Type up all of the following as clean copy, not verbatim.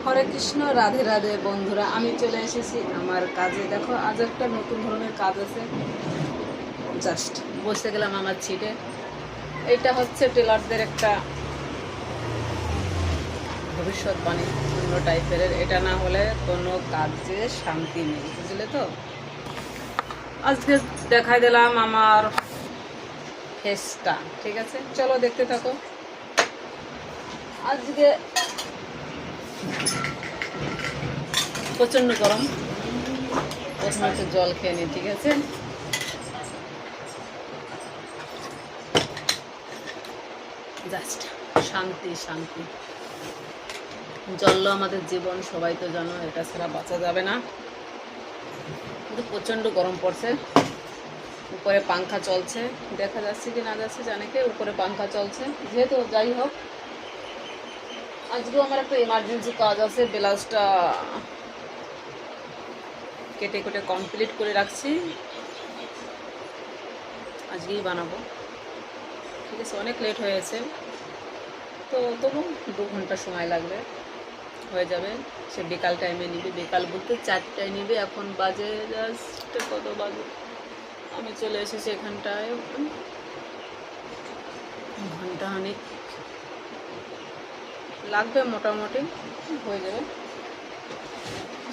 হরে কৃষ্ণ, রাধে রাধে বন্ধুরা। আমি চলে এসেছি আমার কাজে। দেখো, আজ একটা নতুন ধরনের কাজ আছে। জাস্ট বসে গেলাম আমার ছিটে। এইটা হচ্ছে টেলারদের একটা ভবিষ্যৎবাণী, অন্য টাইপের। এটা না হলে কোনো কাজে শান্তি নেই, বুঝলে তো। আজকে দেখাই দিলাম আমার ফেসটা, ঠিক আছে? চলো দেখতে থাকো। আজকে প্রচণ্ড গরম। প্রথমে একটু জল খেয়ে নিই, ঠিক আছে? জাস্ট শান্তি শান্তি। জল আমাদের জীবন, সবাই তো জানো, এটা ছাড়া বাঁচা যাবে না। কিন্তু প্রচণ্ড গরম পড়ছে। উপরে পাংখা চলছে, দেখা যাচ্ছে কি না যাচ্ছে জানে কে। উপরে পাংখা চলছে যেহেতু। যাই হোক, আজকেও আমার একটা এমার্জেন্সি কাজ আছে। ব্লাউজটা কেটে কেটে কমপ্লিট করে রাখছি, আজকেই বানাবো, ঠিক আছে? অনেক লেট হয়েছে তো, তবু 2 ঘন্টা সময় লাগবে, হয়ে যাবে। সে বিকাল টাইমে নিবে, বিকাল বলতে 4টায় নিবে। এখন বাজে জাস্ট কত বাজে, আমি চলে এসেছি এখানটায়। ঘন্টা অনেক লাগবে, মোটামুটি হয়ে যাবে।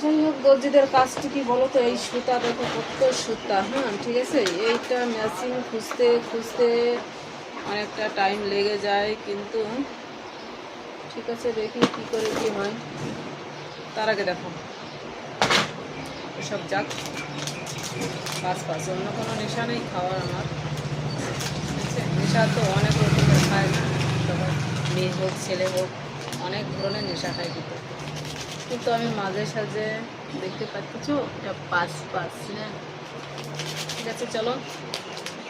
যাই হোক, দর্জিদের কাজটি কি বলো তো? এই সুতা দেখো, কত সুতা। হ্যাঁ, ঠিক আছে। এইটা ম্যাচিং খুঁজতে খুঁজতে অনেকটা টাইম লেগে যায়, কিন্তু ঠিক আছে, দেখি কি করে কি হয়। তার আগে দেখো, এসব যাক, পাস অন্য কোনো নেশা নেই খাওয়ার আমার, ঠিক আছে? নেশা তো অনেক রকমের খায়, সবাই, মেয়ে হোক ছেলে হোক, অনেক ধরনের নেশা খায়। কিন্তু আমি মাঝে সাঝে দেখতে পাচ্ছ এটা পাস না। ঠিক আছে, চলো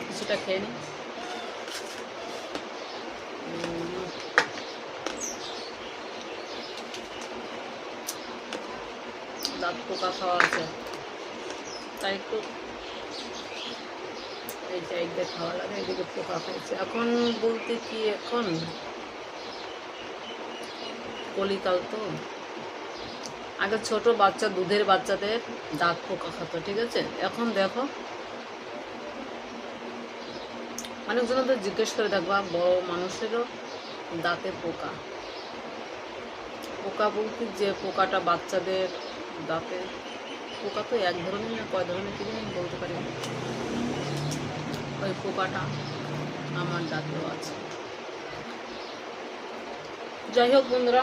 কিছুটা খেয়ে নিই। দাঁত পোকা খাওয়া আছে, তাই একটু এই সাইড দিয়ে খাওয়া লাগে। এদিকে পোকা খাইছে। এখন বলতে কি, এখন কলিকাল তো। আগে ছোট বাচ্চা, দুধের বাচ্চাদের দাঁত পোকা খাতো, ঠিক আছে? এখন দেখো, অনেকজন তো জিজ্ঞেস করে দেখবা, বড় মানুষেরও দাঁতে পোকা। পোকা বলতে যে পোকাটা বাচ্চাদের দাঁতে, পোকা তো এক ধরনের না কয় ধরনের কি আমি বলতে পারি না, ওই পোকাটা আমার দাঁতেও আছে। যাই হোক বন্ধুরা,